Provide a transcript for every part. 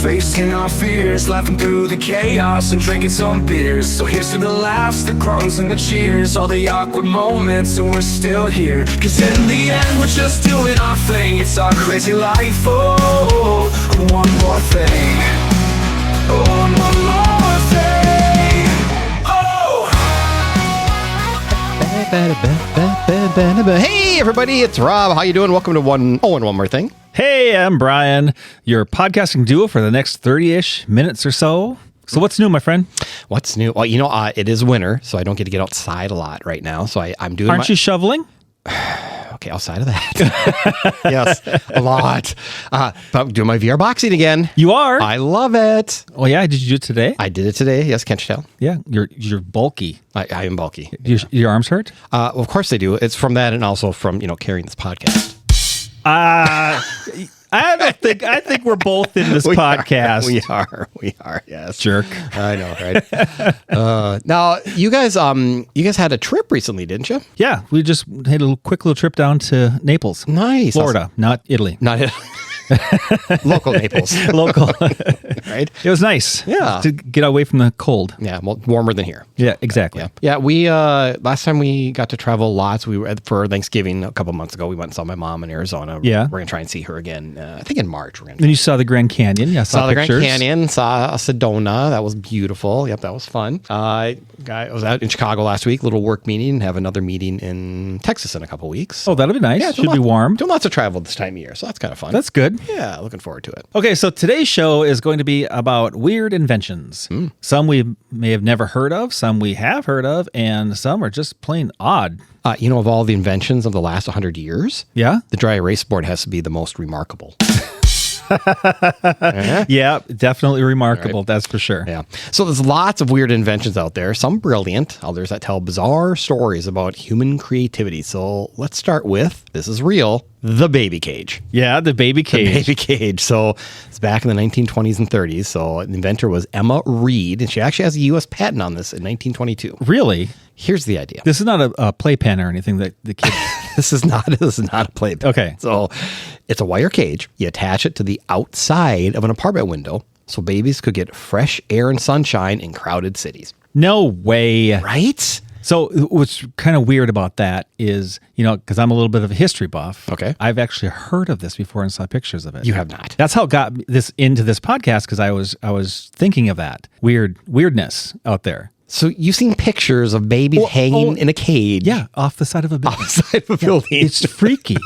facing our fears, laughing through the chaos and drinking some beers. So here's to the laughs, the grunts and the cheers, all the awkward moments, and we're still here. Cause in the end we're just doing our thing. It's our crazy life, oh, one more thing. Oh, one more thing. Oh! Hey everybody, it's Rob. How you doing? Welcome to One More Thing. Hey, I'm Brian, your podcasting duo for the next 30-ish minutes or so. So what's new, my friend? What's new? Well, it is winter, so I don't get to get outside a lot right now. So I'm doing. Aren't you shoveling? Okay, outside of that, yes, a lot. But I'm doing my VR boxing again. You are? I love it. Oh yeah, did you do it today? I did it today. Yes, can't you tell? Yeah, you're bulky. I am bulky. Your arms hurt? Well, of course they do. It's from that, and also from carrying this podcast. I think we're both in this podcast. We are. Yes, jerk. I know, right? Now, you guys had a trip recently, didn't you? Yeah, we just had a quick little trip down to Naples, nice, Florida, not Italy, not Italy. Local Naples, local, right? It was nice, yeah, to get away from the cold. Yeah, well, warmer than here. Yeah, exactly. Yeah. We last time we got to travel lots. We were for Thanksgiving a couple months ago. We went and saw my mom in Arizona. Yeah, we're gonna try and see her again. I think in March. We're gonna. Then you saw the Grand Canyon. Yeah, saw the Grand Canyon. Saw Sedona. That was beautiful. Yep, that was fun. I was out in Chicago last week. Little work meeting. Have another meeting in Texas in a couple weeks. Oh, that'll be nice. Yeah, should be warm. Doing lots of travel this time of year, so that's kind of fun. That's good. Yeah, looking forward to it. Okay, so today's show is going to be about weird inventions. Some we may have never heard of, some we have heard of, and some are just plain odd. Of all the inventions of the last 100 years, yeah, the dry erase board has to be the most remarkable. Yeah, definitely remarkable. Right. That's for sure. Yeah. So there's lots of weird inventions out there, some brilliant, others that tell bizarre stories about human creativity. So let's start with, this is real, the baby cage. Yeah, the baby cage. The baby cage. So it's back in the 1920s and 30s. So the inventor was Emma Reed, and she actually has a U.S. patent on this in 1922. Really? Here's the idea. This is not a playpen or anything that the kid... This is not a playpen. Okay. So it's a wire cage. You attach it to the outside of an apartment window so babies could get fresh air and sunshine in crowded cities. No way. Right? So what's kind of weird about that is, because I'm a little bit of a history buff. Okay. I've actually heard of this before and saw pictures of it. You have not. That's how it got this into this podcast, because I was thinking of that weirdness out there. So you've seen pictures of babies hanging in a cage. Yeah, off the side of a building. Off the side of a building. It's freaky.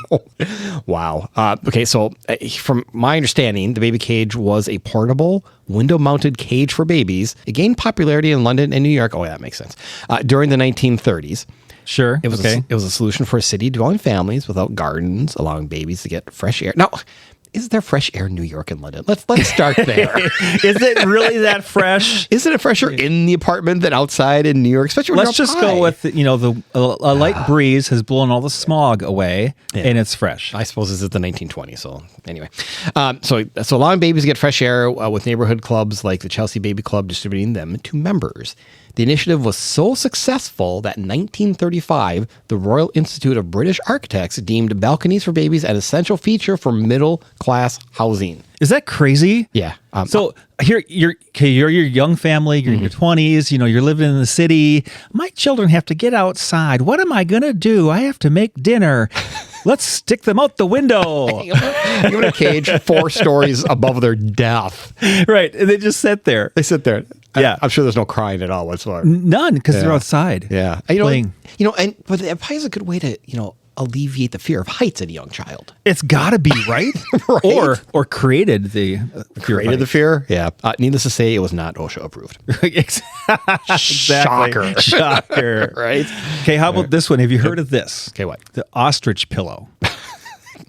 Wow. Okay, so from my understanding, the baby cage was a portable, window-mounted cage for babies. It gained popularity in London and New York. Oh, yeah, that makes sense. During the 1930s. Sure. It was a solution for city-dwelling families without gardens, allowing babies to get fresh air. Now, is there fresh air in New York and London? Let's start there. Is it really that fresh? Isn't it fresher in the apartment than outside in New York? Especially when let's just go with a light breeze has blown all the smog away, and it's fresh. I suppose this is the 1920s. So anyway, so allowing babies to get fresh air with neighborhood clubs like the Chelsea Baby Club distributing them to members. The initiative was so successful that in 1935, the Royal Institute of British Architects deemed balconies for babies an essential feature for middle-class housing. Is that crazy? Yeah. So here, you're your young family, you're in your 20s, you're living in the city. My children have to get outside. What am I going to do? I have to make dinner. Let's stick them out the window. You're in a cage 4 stories above their death. Right. And they just sit there. They sit there. Yeah. I'm sure there's no crying at all whatsoever. None, because they're outside. Yeah. Playing. But it probably is a good way to, alleviate the fear of heights in a young child. It's got to be, right? Right? Or created the fear. Yeah. Needless to say, it was not OSHA approved. Exactly. Shocker. Right? Okay, how about this one? Have you heard of this? Okay, what? The ostrich pillow.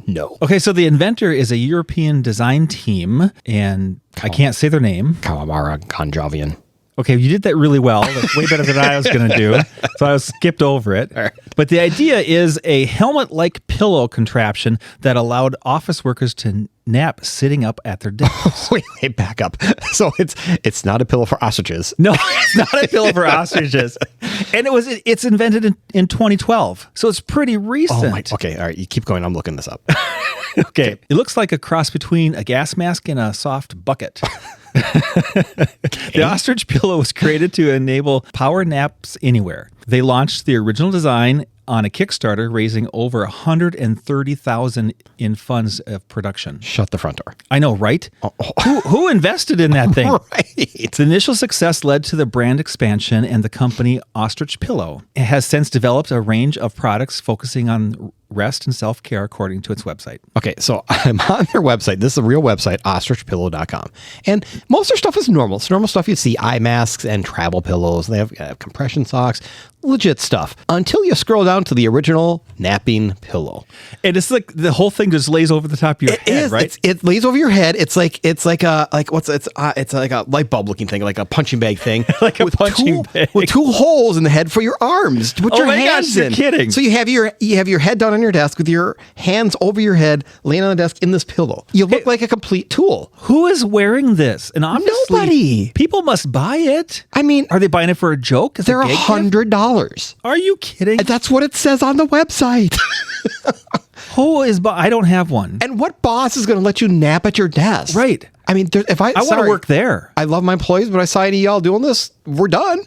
No. Okay, so the inventor is a European design team, and I can't say their name. Kawamura Konjavian. Okay, you did that really well. That's way better than I was going to do. So I skipped over it. Right. But the idea is a helmet-like pillow contraption that allowed office workers to nap sitting up at their desks. Wait, back up. So it's not a pillow for ostriches. No, it's not a pillow for ostriches. And it's invented in 2012. So it's pretty recent. Oh my, okay, all right, you keep going. I'm looking this up. Okay. It looks like a cross between a gas mask and a soft bucket. The ostrich pillow was created to enable power naps anywhere. They launched the original design on a Kickstarter, raising over $130,000 in funds of production. Shut the front door. I know, right? Who invested in that thing? Right. The initial success led to the brand expansion and the company Ostrich Pillow. It has since developed a range of products focusing on rest and self-care, according to its website. Okay, so I'm on their website. This is a real website, ostrichpillow.com. And most of their stuff is normal. It's normal stuff. You see eye masks and travel pillows. They have compression socks, legit stuff. Until you scroll down to the original napping pillow. And it's like the whole thing just lays over the top of your head, right? It lays over your head. It's like a light bulb looking thing, like a punching bag thing. Like a punching bag. With two holes in the head for your arms to put your hands in. You're kidding. So you have your head down on your desk with your hands over your head, laying on the desk in this pillow. You look like a complete tool. Who is wearing this? And obviously, nobody. People must buy it. I mean, are they buying it for a joke? Is they're it $100. Are you kidding? That's what it says on the website. Who is? I don't have one. And what boss is going to let you nap at your desk? Right. I mean, if I want to work there. I love my employees, but I saw any of y'all doing this, we're done.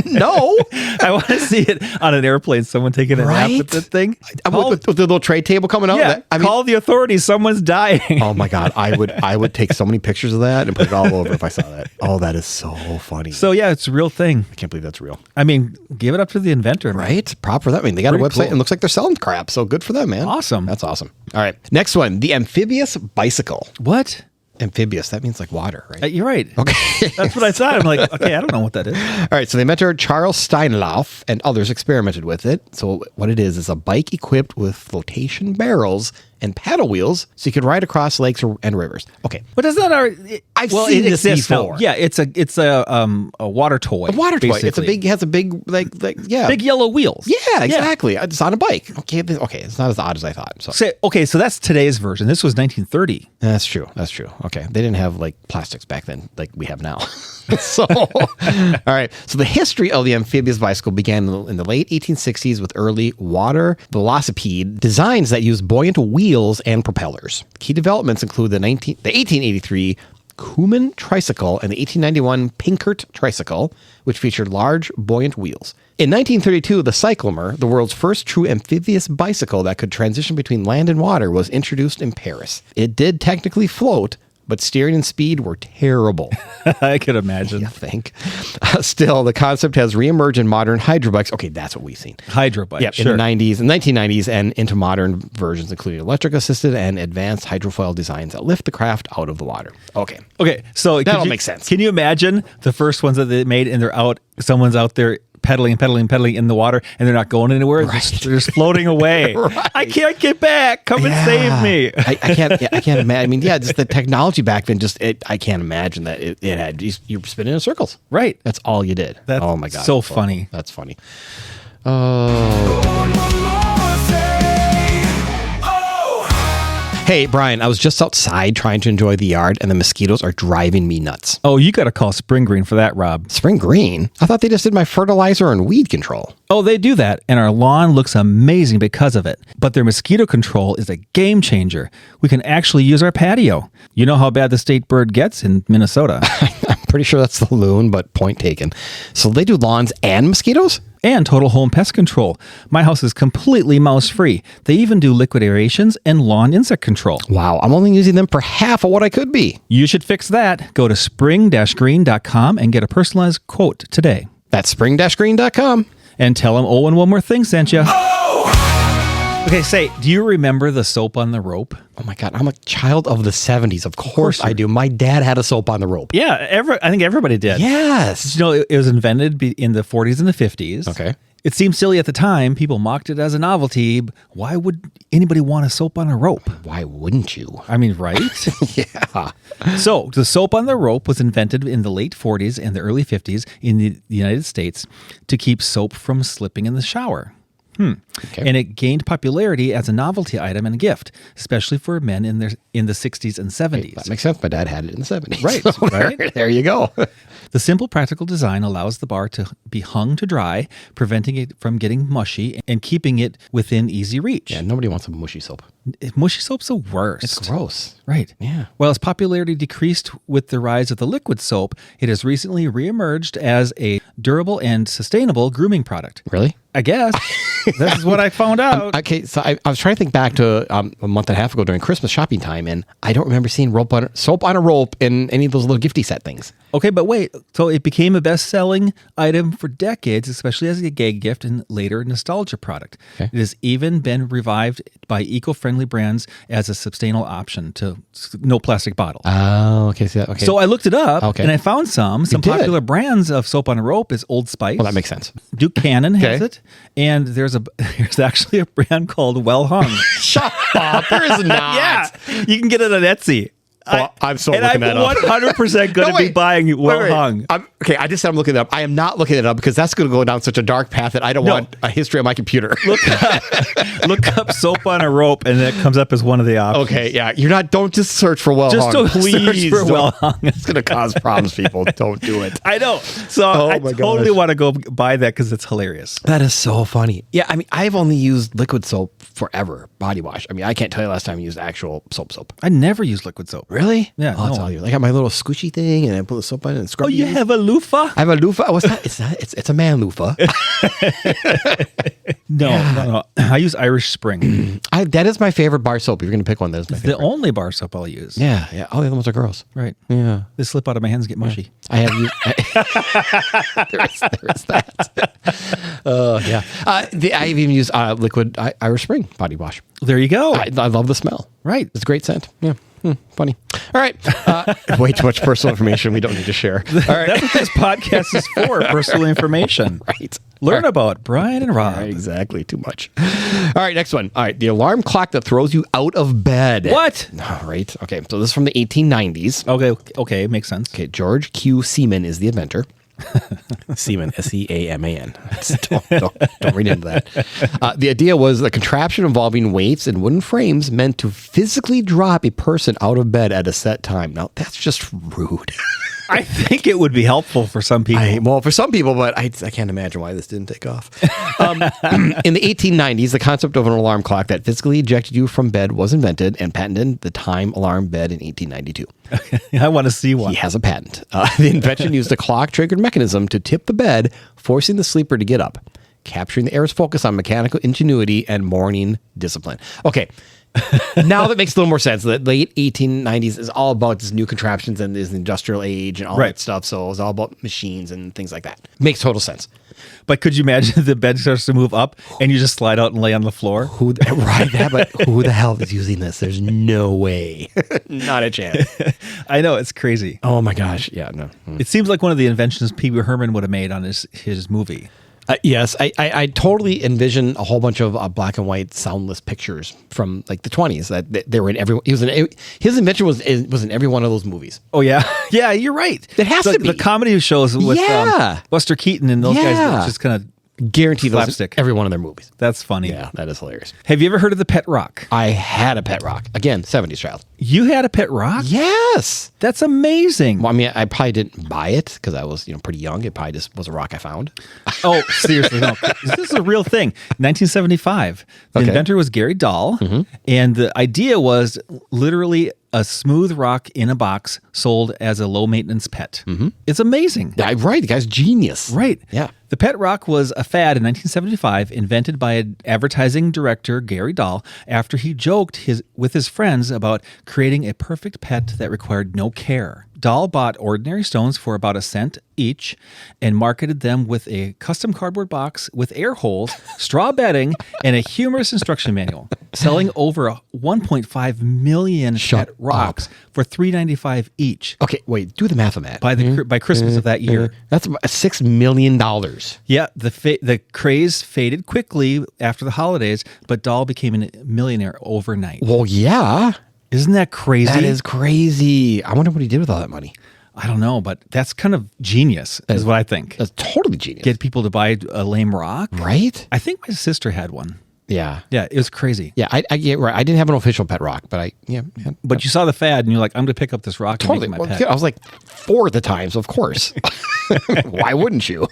No. I want to see it on an airplane, someone taking a nap with the thing. With the little tray table coming out. Yeah, call the authorities. Someone's dying. Oh my God. I would take so many pictures of that and put it all over if I saw that. Oh, that is so funny. So yeah, it's a real thing. I can't believe that's real. I mean, give it up to the inventor, man. Right? Prop for that. I mean, they got a website and it looks like they're selling crap. So good for them, man. Awesome. That's awesome. All right. Next one, the amphibious bicycle. What? Amphibious, that means like water, right? You're right. Okay. That's what I thought. I'm like, okay, I don't know what that is. All right, so the inventor Charles Steinlauf and others experimented with it. So what it is a bike equipped with flotation barrels and paddle wheels so you could ride across lakes and rivers. Okay. But is that I've seen this before. Yeah, it's a water toy. A water toy. Basically. It has a big big yellow wheels. Yeah, exactly. Yeah. It's on a bike. Okay, it's not as odd as I thought. So that's today's version. This was 1930. That's true. Okay. They didn't have like plastics back then like we have now. So, all right. So the history of the amphibious bicycle began in the late 1860s with early water velocipede designs that used buoyant wheels and propellers. Key developments include the 1883 Kuman tricycle and the 1891 Pinkert tricycle, which featured large buoyant wheels. In 1932, the Cyclomer, the world's first true amphibious bicycle that could transition between land and water, was introduced in Paris. It did technically float, but steering and speed were terrible. I could imagine. You think? Still, the concept has reemerged in modern hydrobikes. Okay, that's what we've seen. Hydrobikes, yeah, sure. In the 1990s, and into modern versions, including electric-assisted and advanced hydrofoil designs that lift the craft out of the water. Okay, so that'll make sense. Can you imagine the first ones that they made, and someone's out there pedaling in the water, and they're not going anywhere. Right. They're just floating away. Right. I can't get back. Come and save me. I can't imagine. I mean, just the technology back then. I can't imagine that it had. You were spinning in circles. Right. That's all you did. Oh my God. So funny. That's funny. Oh. Hey, Brian, I was just outside trying to enjoy the yard, and the mosquitoes are driving me nuts. Oh, you got to call Spring Green for that, Rob. Spring Green? I thought they just did my fertilizer and weed control. Oh, they do that, and our lawn looks amazing because of it. But their mosquito control is a game changer. We can actually use our patio. You know how bad the state bird gets in Minnesota. I'm pretty sure that's the loon, but point taken. So they do lawns and mosquitoes? And total home pest control. My house is completely mouse-free. They even do liquid aerations and lawn insect control. Wow, I'm only using them for half of what I could be. You should fix that. Go to spring-green.com and get a personalized quote today. That's spring-green.com. And tell them Owen one more thing sent you. Okay, do you remember the soap on the rope? Oh my God, I'm a child of the 70s. Of course I do. My dad had a soap on the rope. Yeah, I think everybody did. Yes. You know, it was invented in the 40s and the 50s. Okay. It seemed silly at the time. People mocked it as a novelty. Why would anybody want a soap on a rope? Why wouldn't you? I mean, right? Yeah. So the soap on the rope was invented in the late 40s and the early 50s in the United States to keep soap from slipping in the shower. Okay. And it gained popularity as a novelty item and a gift, especially for men in the 60s and 70s. That makes sense. My dad had it in the 70s. Right, So right. there you go. The simple, practical design allows the bar to be hung to dry, preventing it from getting mushy and keeping it within easy reach. Yeah, nobody wants a mushy soap. Mushy soap's the worst. It's gross. Right. Yeah. While its popularity decreased with the rise of the liquid soap, it has recently reemerged as a durable and sustainable grooming product. Really? I guess. This is what I found out. Okay, so I was trying to think back to a month and a half ago during Christmas shopping time, and I don't remember seeing soap on a rope in any of those little gifty set things. Okay, but wait. So it became a best-selling item for decades, especially as a gay gift and later nostalgia product. Okay. It has even been revived by eco-friendly brands as a sustainable option to no plastic bottle. Oh, okay. See that? Okay. So I looked it up, Okay. and I found some did? popular brands of soap on a rope is Old Spice. well, that makes sense. Duke Cannon has Okay. it, and there's actually a brand called Well Hung. Shut up. There is not. Yeah, you can get it on Etsy. Well, I'm so and looking I'm that up. 100% going to be wait. buying Well Wait. Hung. Okay, I just said I'm looking it up. I am not looking it up because that's going to go down such a dark path that I don't No. want a history on my computer. Look up soap on a rope, and it comes up as one of the options. Okay, yeah. Don't just search for Well Just Hung. don't Please search for don't. Well Hung. It's going to cause problems, people. Don't do it. I know. So Oh I my totally gosh. want to go buy that because it's hilarious. That is so funny. Yeah, I mean, I've only used liquid soap forever, body wash. I mean, I can't tell you last time I used actual soap. I never use liquid soap. Really? Yeah, I'll no. tell you. I got my little squishy thing, and I put the soap on it and scrub. Oh, you it. have a loofah? I have a loofah. What's that? It's a man loofah. No. I use Irish Spring. That is my favorite bar soap. If you're going to pick one, that is my The favorite. only bar soap I'll use. Yeah. All the other ones are gross. Right. Yeah. They slip out of my hands and get mushy. I have used. there is that. Yeah. I've even used liquid Irish Spring body wash. There you go. I love the smell. Right. It's a great scent. Yeah. Funny. All right. Way too much personal information we don't need to share. All right. That's what this podcast is for, personal information. Right. Learn about Brian and Rob. Right, exactly. Too much. All right. Next one. All right. The alarm clock that throws you out of bed. What? All right. Okay. So this is from the 1890s. Okay, makes sense. Okay. George Q. Seaman is the inventor. Seaman, S-E-A-M-A-N. Don't read into that. The idea was a contraption involving weights and wooden frames meant to physically drop a person out of bed at a set time. Now, that's just rude. I think it would be helpful for some people. Well, for some people, but I can't imagine why this didn't take off. In the 1890s, the concept of an alarm clock that physically ejected you from bed was invented and patented the time alarm bed in 1892. I want to see one. He has a patent. The invention used a clock-triggered mechanism to tip the bed, forcing the sleeper to get up, capturing the air's focus on mechanical ingenuity and morning discipline. Okay. Now that makes a little more sense. The late 1890s is all about this new contraptions and this industrial age and all Right. that stuff. So it was all about machines and things like that. Makes total sense. But could you imagine the bed starts to move up and you just slide out and lay on the floor? But who the hell is using this? There's no way. Not a chance. I know, it's crazy. Oh my gosh. Yeah, no. It seems like one of the inventions Pee Wee Herman would have made on his movie. Yes, I totally envision a whole bunch of black and white soundless pictures from like the 20s that they were in every. His invention was in every one of those movies. Oh yeah, yeah, you're right. It has to be. The comedy shows with Yeah. Buster Keaton and those guys. That just kind of Guaranteed those in slapstick. every one of their movies. That's funny. Yeah, that is hilarious. Have you ever heard of the pet rock? I had a pet rock. Again, 70s child. You had a pet rock? Yes. That's amazing. Well, I mean, I probably didn't buy it because I was, pretty young. It probably just was a rock I found. Oh, seriously, no. This is a real thing. 1975. The Okay. inventor was Gary Dahl, and the idea was literally a smooth rock in a box sold as a low-maintenance pet. It's amazing. Yeah, right. The guy's genius. Right. Yeah. The pet rock was a fad in 1975, invented by advertising director Gary Dahl after he joked with his friends about creating a perfect pet that required no care. Dahl bought ordinary stones for about a cent each and marketed them with a custom cardboard box with air holes, straw bedding, and a humorous instruction manual, selling over 1.5 million pet rocks for $3.95 each. Okay, wait. Do the math on that. By Christmas of that year. That's about $6 million. Yeah, the craze faded quickly after the holidays, but Dahl became a millionaire overnight. Well, yeah. Isn't that crazy? That is crazy. I wonder what he did with all that money. I don't know, but that's kind of genius, is what I think. That's totally genius. Get people to buy a lame rock. Right? I think my sister had one. Yeah. Yeah, it was crazy. Yeah, I get right. I didn't have an official pet rock, but But you saw the fad and you're like, I'm going to pick up this rock totally. and make it Well, my pet. I was like 4 at the time, so of course. Why wouldn't you?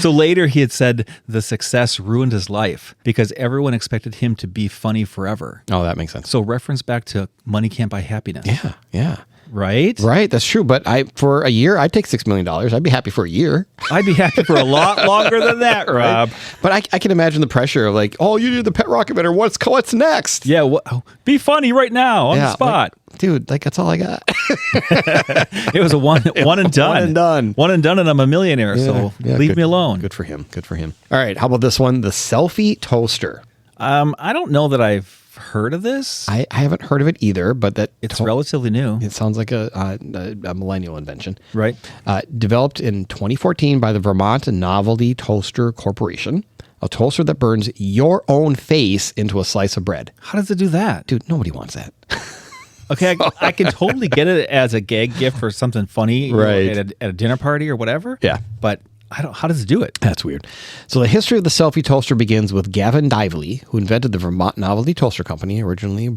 So later he had said the success ruined his life because everyone expected him to be funny forever. Oh, that makes sense. So reference back to money can't buy happiness. Yeah. Right? Right, that's true. But for a year, I'd take $6 million. I'd be happy for a year. I'd be happy for a lot longer than that, Rob. But I can imagine the pressure of like, oh, you did the pet rock inventor. What's next? Yeah, be funny right now on the spot. Like, dude, that's all I got. It was a one and done. One and done. One and done, and I'm a millionaire. So leave me alone. Good for him. All right, how about this one? The selfie toaster. I don't know that I've heard of this. I haven't heard of it either, but It's relatively new. it sounds like a millennial invention. Right. Developed in 2014 by the Vermont Novelty Toaster Corporation, a toaster that burns your own face into a slice of bread. How does it do that? Dude, nobody wants that. Okay, I can totally get it as a gag gift or something funny, Right. at a dinner party or whatever. Yeah. But how does it do it? That's weird. So the history of the selfie toaster begins with Gavin Dively, who invented the Vermont Novelty Toaster Company, which originally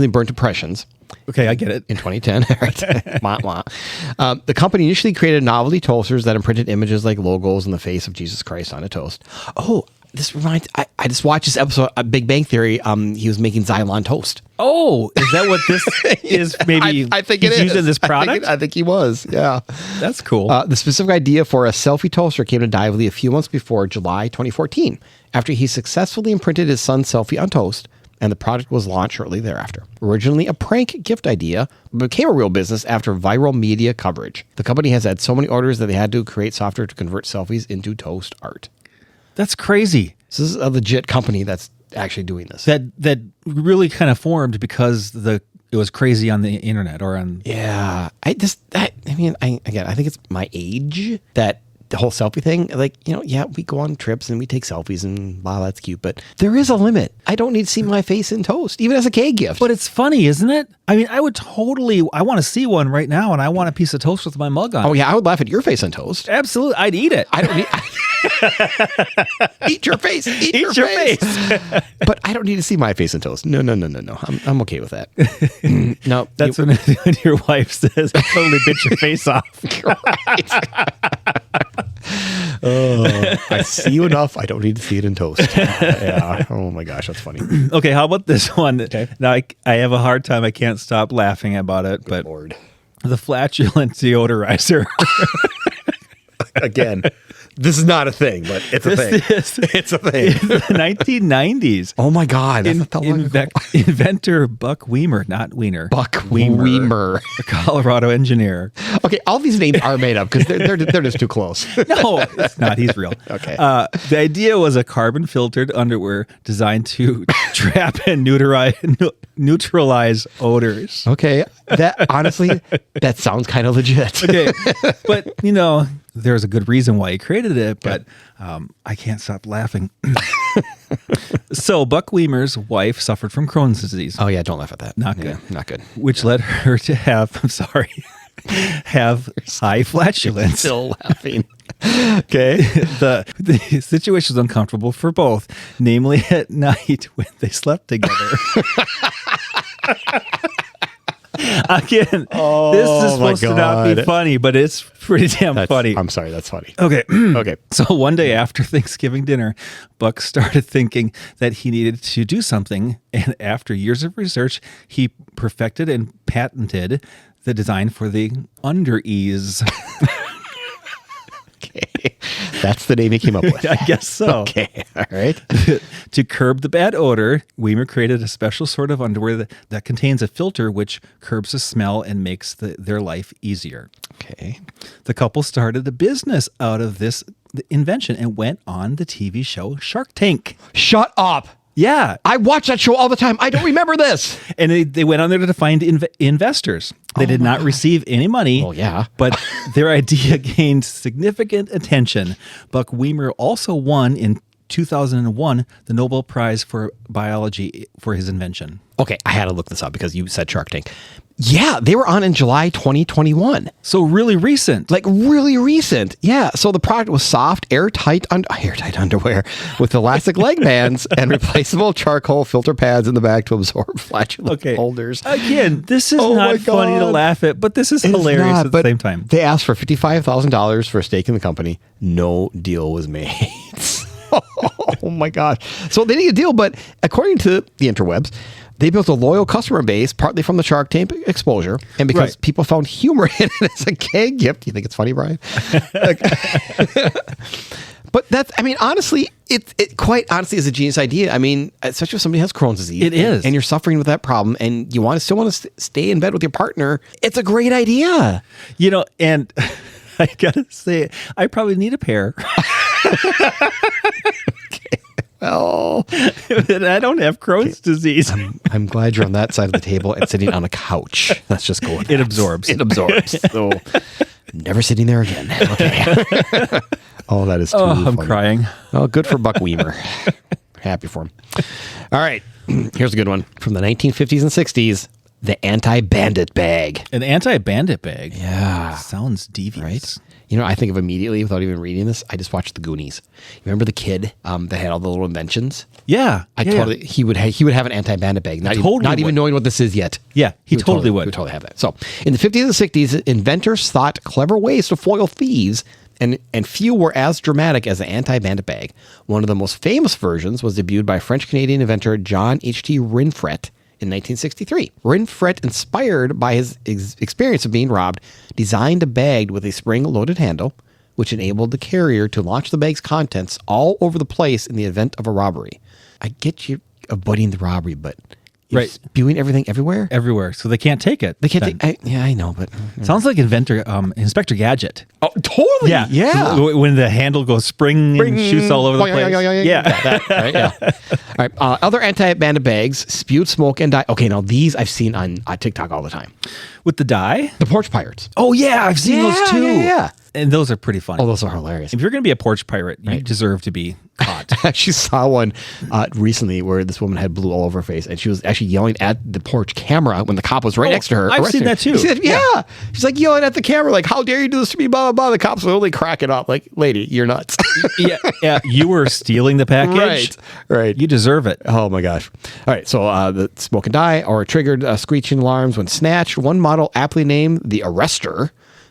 burnt impressions. Okay, I get it. In 2010. Right. Wah, wah. The company initially created novelty toasters that imprinted images like logos and the face of Jesus Christ on a toast. Oh, this reminds, I just watched this episode of Big Bang Theory. He was making Xylon toast. Oh, is that what this is? Maybe I think he's it is. using this product? I think he was, yeah. That's cool. The specific idea for a selfie toaster came to Dively a few months before July 2014, after he successfully imprinted his son's selfie on toast, and the product was launched shortly thereafter. Originally a prank gift idea, but became a real business after viral media coverage. The company has had so many orders that they had to create software to convert selfies into toast art. That's crazy. So this is a legit company that's actually doing this. That really kind of formed because it was crazy on the internet or on. Yeah, I think it's my age that the whole selfie thing, like, we go on trips and we take selfies and wow, that's cute, but there is a limit. I don't need to see my face in toast, even as a cake gift. But it's funny, isn't it? I mean, I want to see one right now, and I want a piece of toast with my mug on. Oh yeah, I would laugh at your face on toast. Absolutely, I'd eat it. I don't need. Eat your face. Eat your face. But I don't need to see my face in toast. No. I'm okay with that. No, that's when your wife says, "Totally bit your face off." Oh, I see you enough. I don't need to see it in toast. Yeah. Oh my gosh, that's funny. Okay, how about this one? Okay. Now I have a hard time. I can't stop laughing about it. But Lord. The flatulent deodorizer. Again, this is not a thing, but it's a thing. It's a thing. In the 1990s. Oh my God. That's not that long ago. Inventor Buck Weimer, not Wiener. Buck Weimer. A Colorado engineer. Okay, all these names are made up because they're just too close. No, it's not. He's real. Okay. The idea was a carbon-filtered underwear designed to trap and neutralize odors. Okay, that honestly, that sounds kind of legit. Okay, but there's a good reason why he created it, but I can't stop laughing. So Buck Weimer's wife suffered from Crohn's disease. Oh yeah, don't laugh at that. Not good. Yeah, not good. Which led her to have high flatulence. Still laughing. Okay. The situation was uncomfortable for both, namely at night when they slept together. Again, this is supposed to not be funny, but it's pretty damn funny. I'm sorry, that's funny. Okay. Okay. So one day after Thanksgiving dinner, Buck started thinking that he needed to do something. And after years of research, he perfected and patented the design for the under-ease. Okay. That's the name he came up with. I guess so. Okay. All right. To curb the bad odor, Weimer created a special sort of underwear that contains a filter which curbs the smell and makes their life easier. Okay. The couple started a business out of this invention and went on the TV show Shark Tank. Shut up. Yeah. I watch that show all the time. I don't remember this. And they went on there to find investors. They did not receive any money. Oh, yeah. But their idea gained significant attention. Buck Weimer also won in 2001 the Nobel Prize for Biology for his invention. Okay, I had to look this up because you said Shark Tank. Yeah, they were on in July 2021. So really recent. Like really recent. Yeah. So the product was soft, airtight underwear with elastic leg bands and replaceable charcoal filter pads in the back to absorb flatulent holders. Again, this is not funny to laugh at, but this is hilarious at the same time. They asked for $55,000 for a stake in the company. No deal was made. Oh my gosh. So they didn't get a deal, but according to the interwebs, they built a loyal customer base, partly from the Shark Tank exposure, and because people found humor in it as a gag gift. Do you think it's funny, Brian? But that's, I mean, honestly, it quite honestly is a genius idea. I mean, especially if somebody has Crohn's disease. It is. And you're suffering with that problem and you still want to stay in bed with your partner. It's a great idea. You know, and I got to say, I probably need a pair. Well, I don't have Crohn's disease. I'm glad you're on that side of the table and sitting on a couch. Let's just go with that. It absorbs. It absorbs. So never sitting there again. Okay. Oh, that is too funny. I'm crying. Oh, good for Buck Weimer. Happy for him. All right. Here's a good one. From the 1950s and 60s, the anti-bandit bag. An anti-bandit bag? Yeah. Sounds devious. Right? You know, I think of immediately without even reading this. I just watched The Goonies. You remember the kid that had all the little inventions? Yeah, he would have an anti-bandit bag, not even knowing what this is yet. Yeah, he totally would. He would totally have that. So, in the 50s and 60s, inventors thought clever ways to foil thieves, and few were as dramatic as the anti-bandit bag. One of the most famous versions was debuted by French-Canadian inventor John H.T. Rinfret in 1963. Rinfret, inspired by his experience of being robbed, designed a bag with a spring-loaded handle, which enabled the carrier to launch the bag's contents all over the place in the event of a robbery. I get you avoiding the robbery, but spewing everything everywhere? Everywhere. So they can't take it. They can't take it. I know, but... Sounds like Inspector Gadget. Oh, totally. Yeah. When the handle goes spring and shoots all over the place. Yeah. That, right? Yeah. All right. Other anti-bandit bags spewed smoke and dye. Okay, now these I've seen on TikTok all the time. With the dye? The porch pirates. Oh, yeah. I've seen those too. Yeah. And those are pretty funny. Oh, those are hilarious. If you're going to be a porch pirate, you deserve to be caught. I actually saw one recently where this woman had blue all over her face, and she was actually yelling at the porch camera when the cop was right next to her. I've seen that too. She said, yeah. She's like yelling at the camera, like, how dare you do this to me, blah, blah, blah. The cops were only cracking up, like, lady, you're nuts. Yeah. You were stealing the package. Right. You deserve it. Oh, my gosh. All right. So the smoke and dye or triggered screeching alarms when snatched. One model aptly named the Arrestor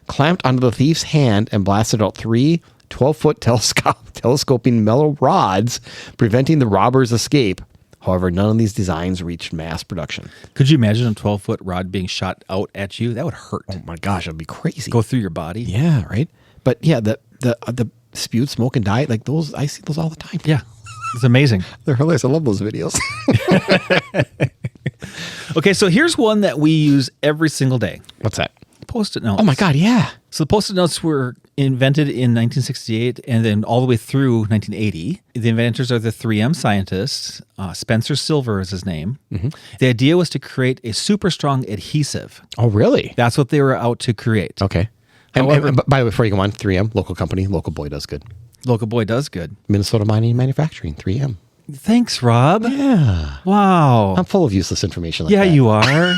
clamped onto the thief's hand and blasted out 3 12-foot telescoping metal rods, preventing the robber's escape. However, none of these designs reached mass production. Could you imagine a 12-foot rod being shot out at you? That would hurt. Oh my gosh, that'd be crazy. Go through your body. Yeah, right. But yeah, the spewed smoke and dye, like those, I see those all the time. Yeah, it's amazing. They're hilarious. I love those videos. Okay, so here's one that we use every single day. What's that? Post-it notes. Oh my God, yeah. So the Post-it notes were invented in 1968 and then all the way through 1980. The inventors are the 3M scientists. Spencer Silver is his name. Mm-hmm. The idea was to create a super strong adhesive. Oh, really? That's what they were out to create. Okay. However, and by the way, before you go on, 3M, local company, local boy does good. Local boy does good. Minnesota Mining and Manufacturing, 3M. Thanks, Rob. Yeah. Wow. I'm full of useless information like that. Yeah, you are.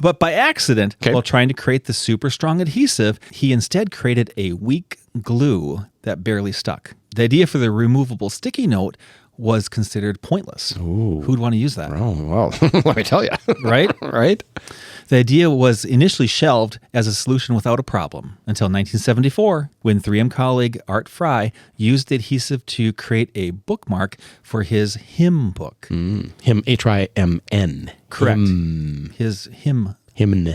But by accident, while trying to create the super strong adhesive, he instead created a weak glue that barely stuck. The idea for the removable sticky note was considered pointless. Ooh. Who'd want to use that? Oh, well, let me tell you. Right? Right? The idea was initially shelved as a solution without a problem until 1974, when 3M colleague Art Fry used the adhesive to create a bookmark for his hymn book. Hymn, H-I-M-N. Correct. His hymn. Hymn.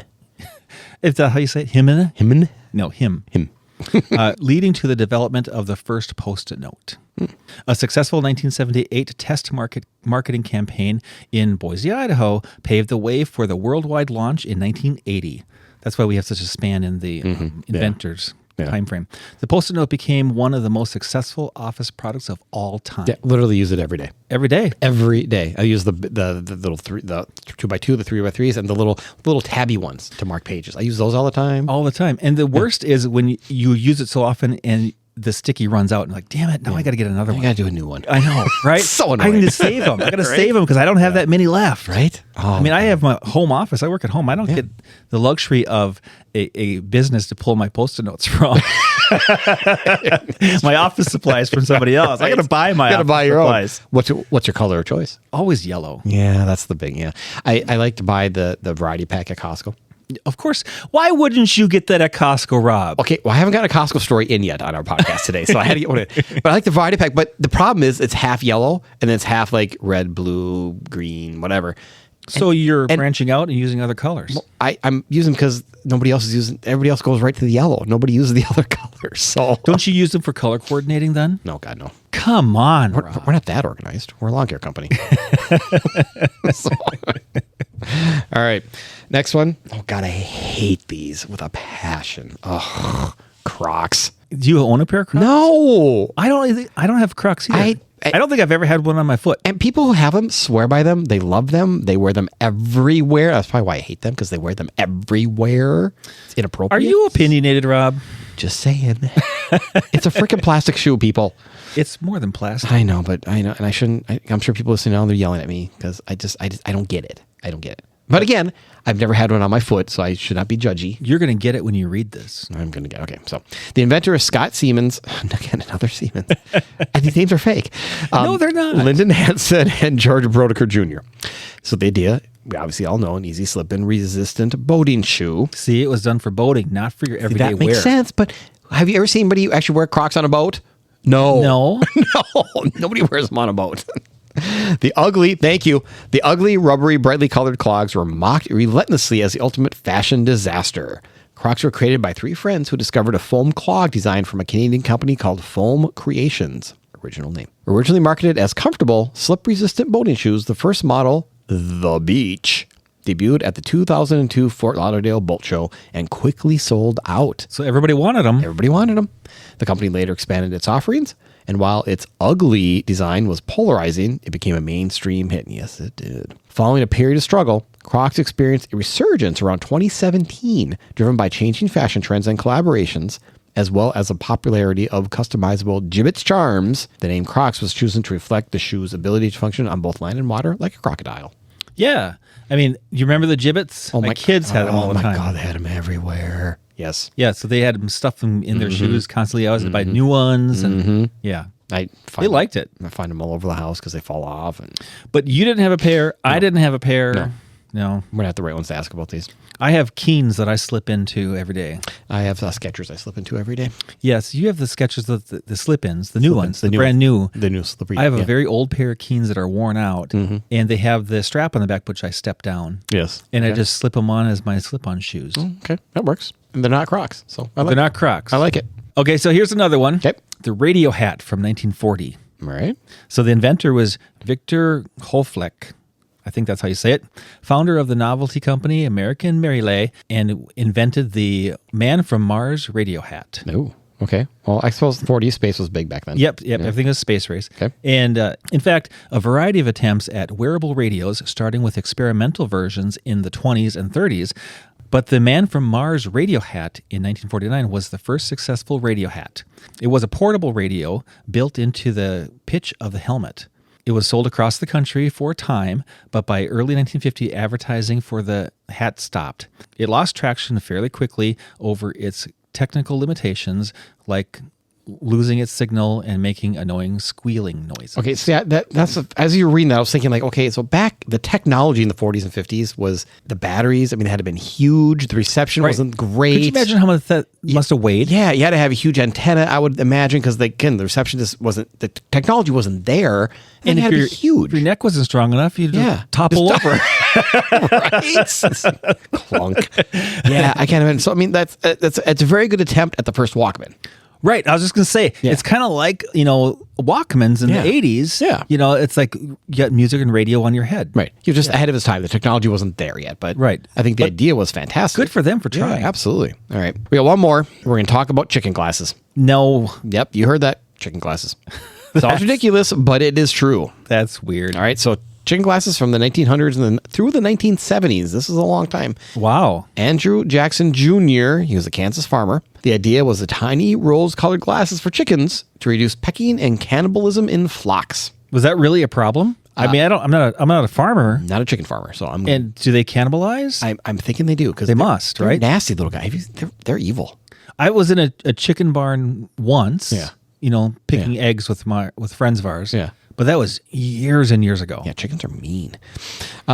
Is that how you say it? Hymn? Hymn? No, hymn. Hymn. Leading to the development of the first Post-it note. A successful 1978 test marketing campaign in Boise, Idaho, paved the way for the worldwide launch in 1980. That's why we have such a span in the inventors' time frame. The Post-it note became one of the most successful office products of all time. Yeah, literally use it every day. Every day. Every day. I use the little the 2x2, the 3x3s, and the little tabby ones to mark pages. I use those all the time. All the time. And the worst is when you use it so often and the sticky runs out, and like, damn it, now I got to get another I one. got to do a new one. I know, right? So I annoying. need to save them. I got to save them because I don't have that many left. Right? Oh, I mean, I have my home office. I work at home. I don't get the luxury of a business to pull my Post-it notes from. My office supplies from somebody else. I got to buy my office buy your supplies. own. What's your color of choice? Always yellow. Yeah, that's the big, I like to buy the variety pack at Costco. Of course. Why wouldn't you get that at Costco, Rob? Okay, well, I haven't got a Costco story in yet on our podcast today, so I had to get one in. But I like the variety pack, but the problem is it's half yellow, and then it's half like red, blue, green, whatever. So you're branching out and using other colors. I'm using because nobody else is using, everybody else goes right to the yellow. Nobody uses the other colors, so. Don't you use them for color coordinating then? No, God, no. Come on, Rob. We're not that organized. We're a lawn care company. So, all right. Next one. Oh, God, I hate these with a passion. Oh, Crocs. Do you own a pair of Crocs? No. I don't have Crocs either. I don't think I've ever had one on my foot. And people who have them swear by them. They love them. They wear them everywhere. That's probably why I hate them, because they wear them everywhere. It's inappropriate. Are you opinionated, Rob? Just saying. It's a freaking plastic shoe, people. It's more than plastic. I know, but I know, and I shouldn't. I'm sure people listening now, they're yelling at me because I don't get it. I don't get it. But again, I've never had one on my foot, so I should not be judgy. You're going to get it when you read this. I'm going to get okay. So the inventor is Scott Siemens. Again, another Siemens. And these names are fake. No, they're not. Lyndon Hansen and George Brodeker Jr. So the idea, we obviously all know, an easy slip-in resistant boating shoe. See, it was done for boating, not for your everyday That makes wear. sense, but have you ever seen anybody actually wear Crocs on a boat? No. No. No, nobody wears them on a boat. The ugly, rubbery, brightly colored clogs were mocked relentlessly as the ultimate fashion disaster. Crocs were created by three friends who discovered a foam clog design from a Canadian company called Foam Creations. Original name. Originally marketed as comfortable, slip-resistant boating shoes, the first model, the Beach, debuted at the 2002 Fort Lauderdale Boat Show and quickly sold out. So everybody wanted them. Everybody wanted them. The company later expanded its offerings, and while its ugly design was polarizing, it became a mainstream hit. And yes, it did. Following a period of struggle, Crocs experienced a resurgence around 2017, driven by changing fashion trends and collaborations, as well as the popularity of customizable gibbets charms. The name Crocs was chosen to reflect the shoe's ability to function on both land and water like a crocodile. Yeah. I mean, you remember the gibbets? My kids had them all the time. Oh my God, they had them everywhere. Yes. Yeah, so they had them stuff them in their shoes constantly. I was to buy new ones, and yeah, they liked it. I find them all over the house because they fall off. But you didn't have a pair. I didn't have a pair. No. We're not the right ones to ask about these. I have Keens that I slip into every day. I have Skechers I slip into every day. Yes, you have the Skechers, the slip-ins, the new ones, the new brand new. The new slippery. I have a very old pair of Keens that are worn out, and they have the strap on the back, which I step down. Yes. And I just slip them on as my slip-on shoes. Okay, that works. And they're not Crocs, so They're not Crocs. I like it. Okay, so here's another one. Okay. The radio hat from 1940. All right. So the inventor was Victor Hofleck. I think that's how you say it. Founder of the novelty company American Marilay, and invented the Man from Mars radio hat. Oh, okay. Well, I suppose 40 space was big back then. Yep. Everything was space race. Okay. And in fact, a variety of attempts at wearable radios, starting with experimental versions in the 20s and 30s. But the Man from Mars radio hat in 1949 was the first successful radio hat. It was a portable radio built into the pitch of the helmet. It was sold across the country for a time, but by early 1950, advertising for the hat stopped. It lost traction fairly quickly over its technical limitations, like losing its signal and making annoying squealing noises. Okay, so that's as you were reading that, I was thinking like, okay, so back the technology in the 40s and 50s was the batteries. I mean, they had to been huge. The reception wasn't great. Could you imagine how much that must have weighed? Yeah, you had to have a huge antenna, I would imagine, because again, the reception just wasn't, the technology wasn't there, and it had to be huge. If your neck wasn't strong enough, you'd just topple over. Right? Clunk. Yeah, I can't imagine. So I mean, it's a very good attempt at the first Walkman. Right. I was just going to say, it's kind of like, Walkmans in the 80s. Yeah. It's like you got music and radio on your head. Right. You're just ahead of his time. The technology wasn't there yet, but I think the idea was fantastic. Good for them for trying. Yeah, absolutely. All right. We got one more. We're going to talk about chicken glasses. No. Yep. You heard that. Chicken glasses. Sounds ridiculous, but it is true. That's weird. All right. So chicken glasses from the 1900s and then through the 1970s. This is a long time. Wow. Andrew Jackson Jr., he was a Kansas farmer. The idea was the tiny rose-colored glasses for chickens to reduce pecking and cannibalism in flocks. Was that really a problem? I mean, I'm not a farmer. Not a chicken farmer, so I'm. And do they cannibalize? I'm thinking they do because They must, they're right? nasty little guys. They're evil. I was in a chicken barn once. Yeah. Picking eggs with friends of ours. Yeah. But that was years and years ago. Yeah, chickens are mean.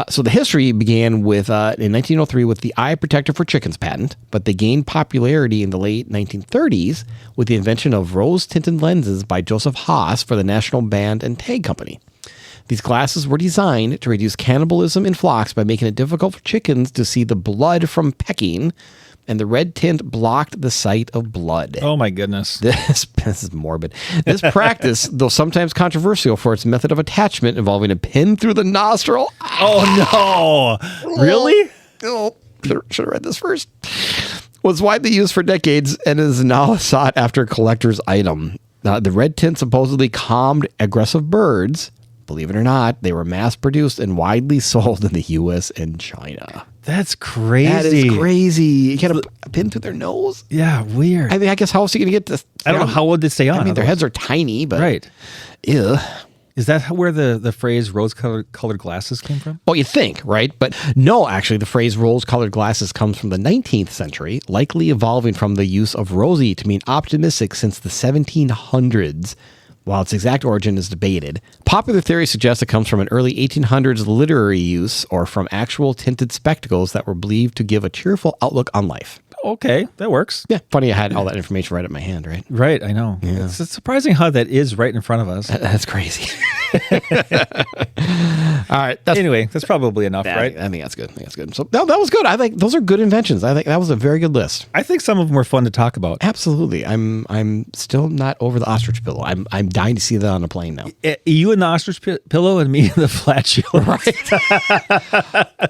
So the history began with in 1903 with the eye protector for chickens patent, but they gained popularity in the late 1930s with the invention of rose-tinted lenses by Joseph Haas for the National Band and Tag Company. These glasses were designed to reduce cannibalism in flocks by making it difficult for chickens to see the blood from pecking, and the red tint blocked the sight of blood. Oh my goodness. This is morbid. This practice, though sometimes controversial for its method of attachment involving a pin through the nostril. Oh no. Really? Oh, should have read this first. Was widely used for decades and is now a sought after collector's item. The red tint supposedly calmed aggressive birds. Believe it or not, they were mass produced and widely sold in the U.S. and China. That's crazy. That is crazy. You got a pin through their nose? Yeah, weird. I mean, I guess how else are you going to get this? I don't know how would they stay on. I mean, their heads are tiny, but right. Ew. Is that where the phrase rose-colored glasses came from? Well, you think, right? But no, actually, the phrase rose-colored glasses comes from the 19th century, likely evolving from the use of rosy to mean optimistic since the 1700s. While its exact origin is debated, popular theory suggests it comes from an early 1800s literary use or from actual tinted spectacles that were believed to give a cheerful outlook on life. Okay, that works. Yeah, funny I had all that information right at my hand, right? Right, I know. Yeah. It's surprising how that is right in front of us. That's crazy. All right. Anyway, that's probably enough, right? I think that's good. So no, that was good. I think those are good inventions. I think that was a very good list. I think some of them were fun to talk about. Absolutely. I'm still not over the ostrich pillow. I'm dying to see that on a plane now. You and the ostrich pillow and me and the flat shield. Right.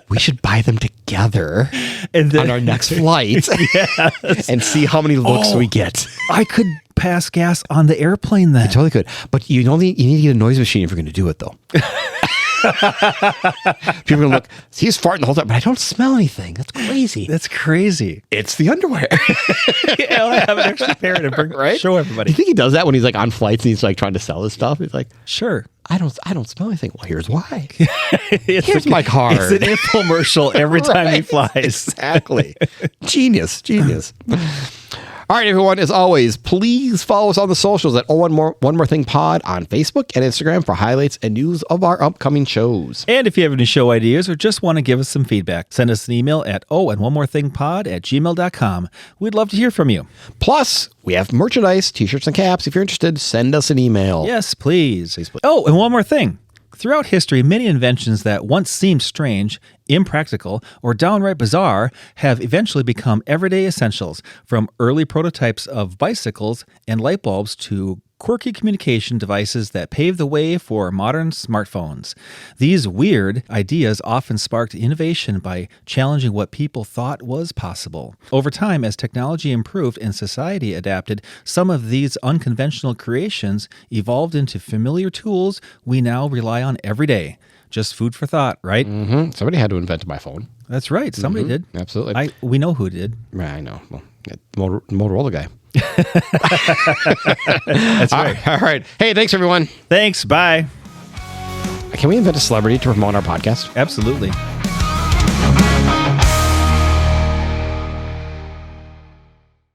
We should buy them together and then, on our next flight and see how many looks we get. I could pass gas on the airplane then. You totally could. But you need to get a noise machine if you're going to do it, though. People are going to look, he's farting the whole time, but I don't smell anything. That's crazy. That's crazy. It's the underwear. I have an extra pair to bring, right? Show everybody. You think he does that when he's like on flights and he's like trying to sell his stuff? He's like, sure. I don't smell anything. Well, here's why. Here's my card. It's an infomercial every time he flies. Exactly. Genius. All right, everyone, as always, please follow us on the socials at One More Thing Pod on Facebook and Instagram for highlights and news of our upcoming shows. And if you have any show ideas or just want to give us some feedback, send us an email at onemorethinkpod@gmail.com. We'd love to hear from you. Plus, we have merchandise, t-shirts and caps. If you're interested, send us an email. Yes, please. Oh, and one more thing. Throughout history, many inventions that once seemed strange, impractical, or downright bizarre have eventually become everyday essentials, from early prototypes of bicycles and light bulbs to quirky communication devices that paved the way for modern smartphones. These weird ideas often sparked innovation by challenging what people thought was possible. Over time, as technology improved and society adapted, some of these unconventional creations evolved into familiar tools we now rely on every day. Just food for thought, right? Mm-hmm. Somebody had to invent my phone. That's right. Somebody did. Absolutely. We know who did. Yeah, I know. Well, Motorola guy. That's right. All right. Hey, thanks, everyone. Thanks. Bye. Can we invent a celebrity to promote our podcast? Absolutely.